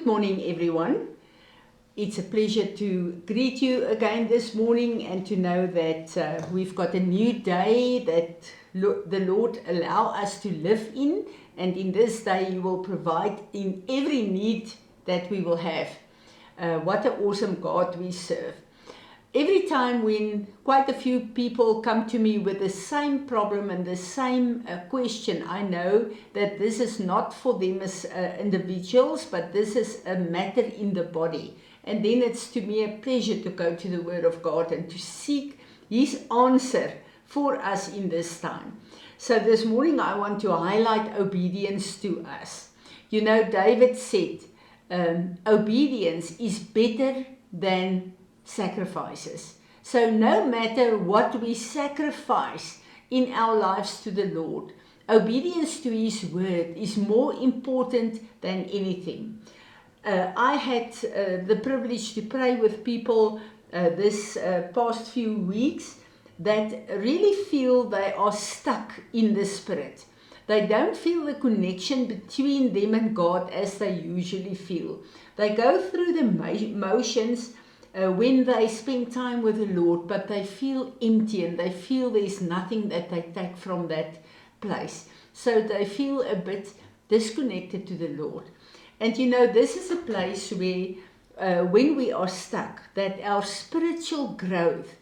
Good morning, everyone. It's a pleasure to greet you again this morning and to know that we've got a new day that the Lord allow us to live in, and in this day He will provide in every need that we will have. What an awesome God we serve. Every time when quite a few people come to me with the same problem and the same question, I know that this is not for them as individuals, but this is a matter in the body. And then it's to me a pleasure to go to the Word of God and to seek His answer for us in this time. So this morning I want to highlight obedience to us. You know, David said, obedience is better than sacrifices. So no matter what we sacrifice in our lives to the Lord, obedience to His word is more important than anything. I had the privilege to pray with people this past few weeks that really feel they are stuck in the Spirit. They don't feel the connection between them and God as they usually feel. They go through the motions when they spend time with the Lord, but they feel empty and they feel there's nothing that they take from that place. So they feel a bit disconnected to the Lord. And you know, this is a place where when we are stuck, that our spiritual growth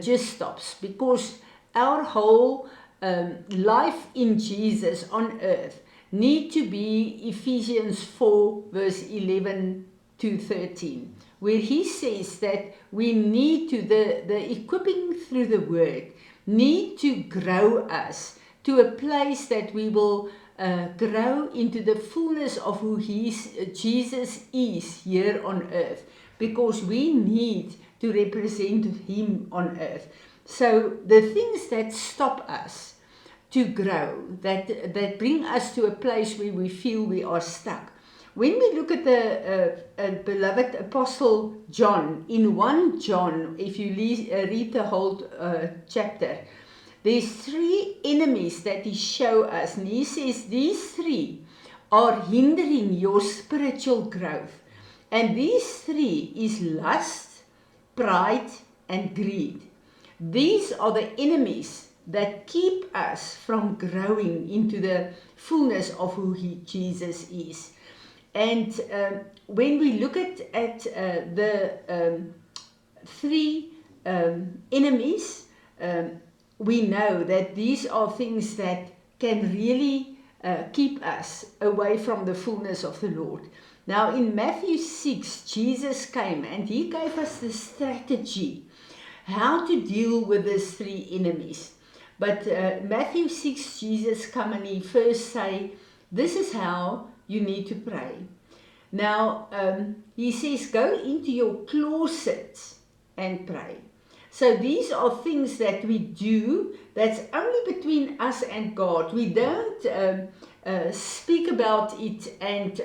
just stops, because our whole life in Jesus on earth need to be Ephesians 4 verse 11 to 13. Where he says that we need to, the equipping through the word, need to grow us to a place that we will grow into the fullness of who Jesus is here on earth, because we need to represent Him on earth. So the things that stop us to grow, that bring us to a place where we feel we are stuck. When we look at the beloved Apostle John, in 1 John, if you read the whole chapter, there's 3 enemies that he shows us. And he says these 3 are hindering your spiritual growth. And these 3 is lust, pride, and greed. These are the enemies that keep us from growing into the fullness of who Jesus is. And when we look at the 3 enemies, we know that these are things that can really keep us away from the fullness of the Lord. Now in Matthew 6, Jesus came and He gave us the strategy how to deal with these 3 enemies. But Matthew 6, Jesus come and He first say, this is how you need to pray. Now, He says, go into your closet and pray. So these are things that we do that's only between us and God. We don't speak about it and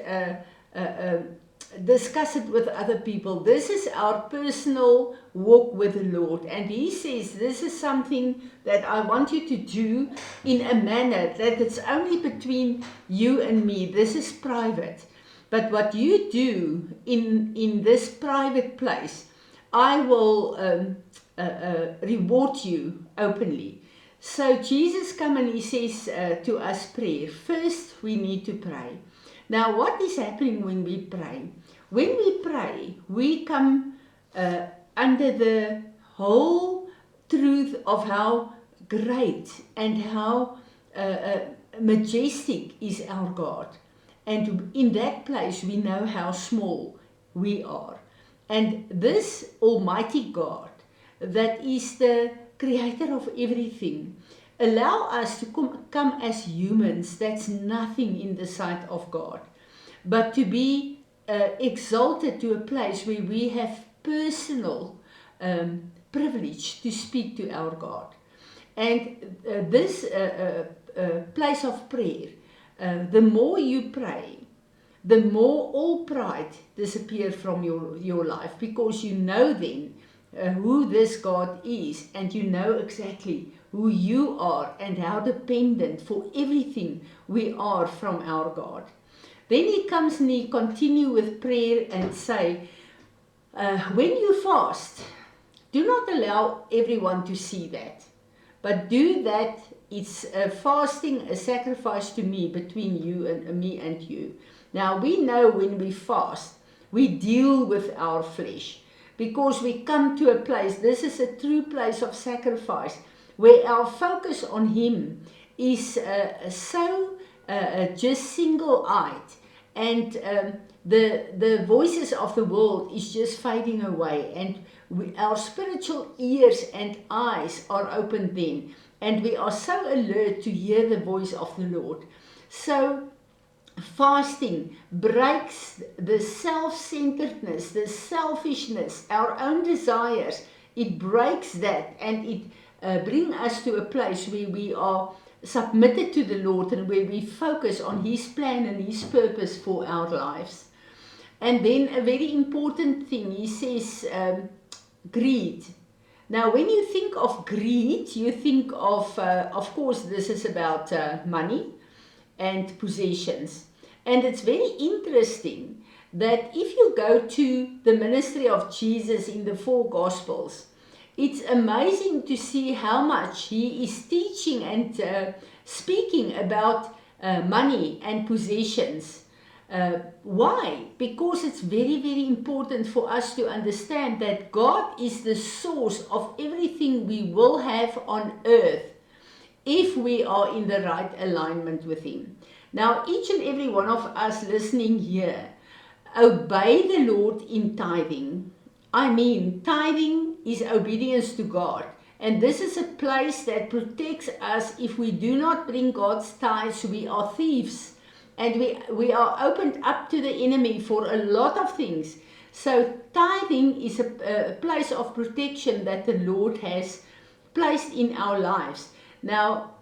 discuss it with other people. This is our personal walk with the Lord. And He says, this is something that I want you to do in a manner that it's only between you and me. This is private. But what you do in this private place, I will reward you openly. So Jesus comes and He says to us prayer. First, we need to pray. Now, what is happening when we pray? When we pray, we come under the whole truth of how great and how majestic is our God. And in that place, we know how small we are. And this Almighty God, that is the creator of everything, allow us to come as humans. That's nothing in the sight of God. But to be exalted to a place where we have personal privilege to speak to our God. And this place of prayer, the more you pray, the more all pride disappears from your life, because you know then who this God is, and you know exactly who you are and how dependent for everything we are from our God. Then he comes and he continue with prayer and say, when you fast, do not allow everyone to see that, but do that. It's a fasting, a sacrifice to me, between you and me and you. Now we know when we fast, we deal with our flesh, because we come to a place, this is a true place of sacrifice, where our focus on Him is so just single-eyed, and the voices of the world is just fading away, and our spiritual ears and eyes are opened then, and we are so alert to hear the voice of the Lord. So fasting breaks the self-centeredness, the selfishness, our own desires. It breaks that, and it brings us to a place where we are submitted to the Lord, and where we focus on His plan and His purpose for our lives. And then a very important thing, he says, greed. Now, when you think of greed, you think of course, this is about money and possessions. And it's very interesting that if you go to the ministry of Jesus in the 4 Gospels, it's amazing to see how much He is teaching and speaking about money and possessions. Why? Because it's very, very important for us to understand that God is the source of everything we will have on earth, if we are in the right alignment with Him. Now, each and every one of us listening here, obey the Lord in tithing. I mean, tithing is obedience to God. And this is a place that protects us. If we do not bring God's tithes, we are thieves. And we are opened up to the enemy for a lot of things. So tithing is a place of protection that the Lord has placed in our lives. Now,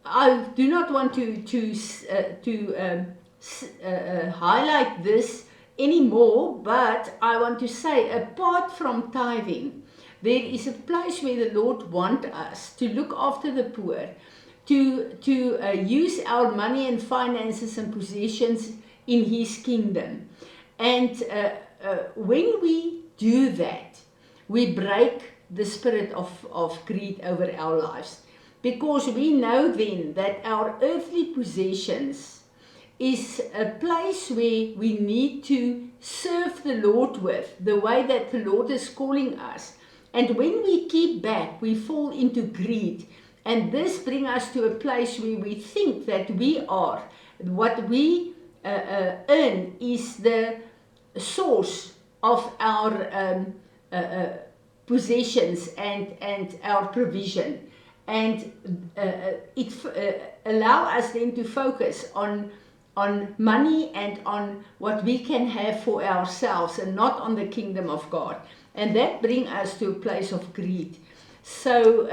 I do not want to highlight this anymore, but I want to say, apart from tithing, there is a place where the Lord wants us to look after the poor, to use our money and finances and possessions in His kingdom. And when we do that, we break the spirit of greed over our lives. Because we know then that our earthly possessions is a place where we need to serve the Lord with, the way that the Lord is calling us. And when we keep back, we fall into greed. And this brings us to a place where we think that we are, what we earn is the source of our possessions and our provision. And it allow us then to focus on money and on what we can have for ourselves, and not on the kingdom of God. And that brings us to a place of greed. So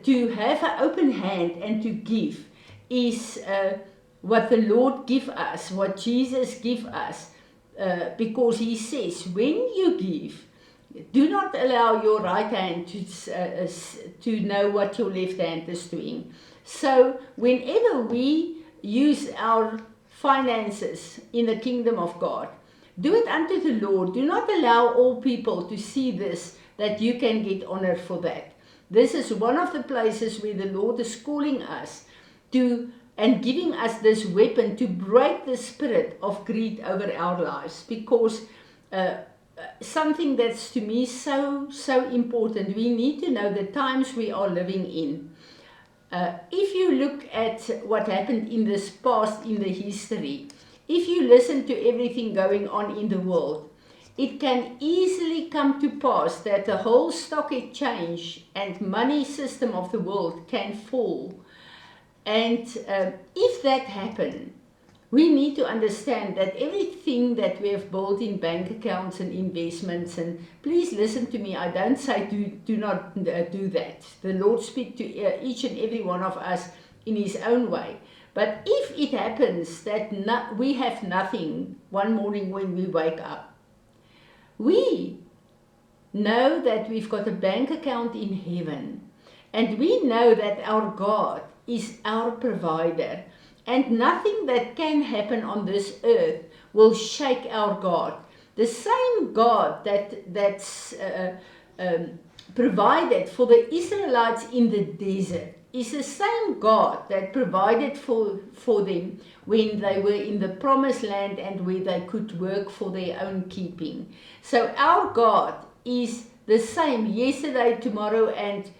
to have an open hand and to give is what the Lord give us, what Jesus give us, because He says, when you give, do not allow your right hand to know what your left hand is doing. So whenever we use our finances in the kingdom of God, do it unto the Lord. Do not allow all people to see this, that you can get honor for that. This is one of the places where the Lord is calling us to, and giving us this weapon to break the spirit of greed over our lives. Because something that's to me so important, we need to know the times we are living in. If you look at what happened in this past, in the history, if you listen to everything going on in the world, it can easily come to pass that the whole stock exchange and money system of the world can fall. And if that happens, we need to understand that everything that we have built in bank accounts and investments, and please listen to me, I don't say do not do that. The Lord speaks to each and every one of us in His own way. But if it happens that we have nothing one morning when we wake up, we know that we've got a bank account in heaven, and we know that our God is our provider. and nothing that can happen on this earth will shake our God. The same God that's provided for the Israelites in the desert is the same God that provided for them when they were in the promised land and where they could work for their own keeping. So our God is the same yesterday, tomorrow, and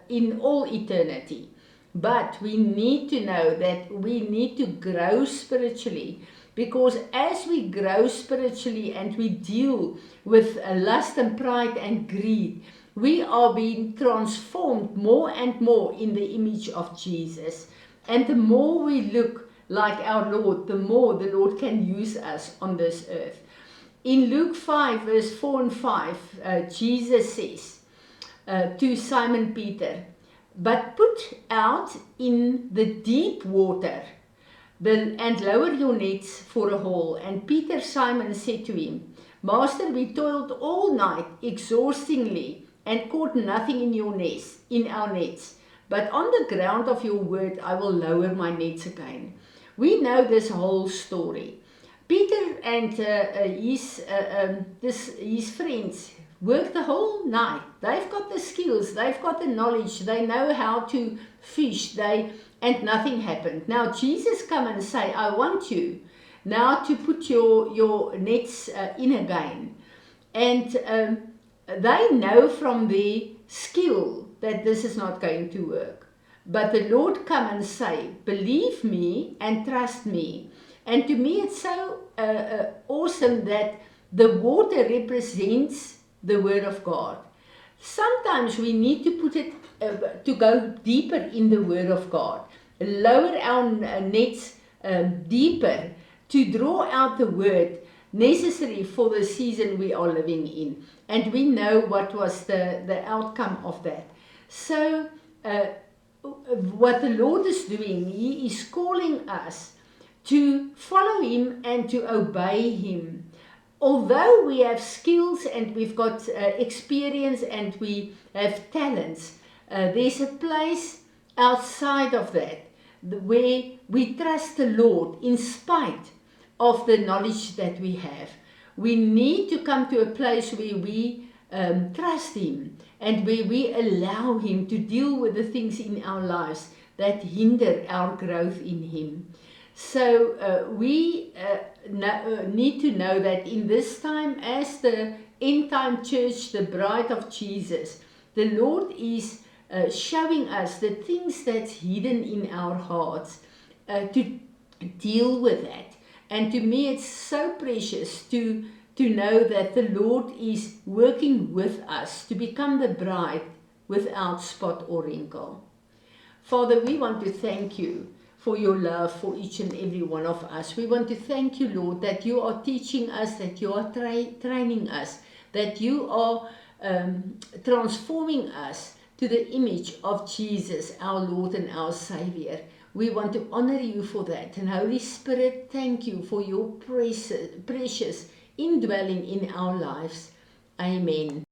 in all eternity. But we need to know that we need to grow spiritually, because as we grow spiritually and we deal with lust and pride and greed, we are being transformed more and more in the image of Jesus. And the more we look like our Lord, the more the Lord can use us on this earth. In Luke 5, verse 4 and 5, Jesus says to Simon Peter, "But put out in the deep water and lower your nets for a haul." And Peter, Simon, said to him, "Master, we toiled all night exhaustingly and caught nothing in our nets. But on the ground of your word, I will lower my nets again." We know this whole story. Peter and his friends worked the whole night. They've got the skills, they've got the knowledge, they know how to fish, and nothing happened. Now Jesus come and say, "I want you now to put your nets in again." And they know from their skill that this is not going to work. But the Lord come and say, "Believe me and trust me." And to me it's so awesome that the water represents the Word of God. Sometimes we need to put it, to go deeper in the Word of God. Lower our nets deeper to draw out the Word necessary for the season we are living in. And we know what was the outcome of that. So what the Lord is doing, He is calling us to follow Him and to obey Him. Although we have skills and we've got experience and we have talents, there's a place outside of that where we trust the Lord in spite of the knowledge that we have. We need to come to a place where we trust Him and where we allow Him to deal with the things in our lives that hinder our growth in Him. So we need to know that in this time, as the end time church, the bride of Jesus, the Lord is showing us the things that's hidden in our hearts to deal with that. And to me it's so precious to know that the Lord is working with us to become the bride without spot or wrinkle. Father, we want to thank You for Your love for each and every one of us. We want to thank You, Lord, that You are teaching us, that You are training us, that You are transforming us to the image of Jesus, our Lord and our Savior. We want to honor You for that. And Holy Spirit, thank You for Your precious indwelling in our lives. Amen.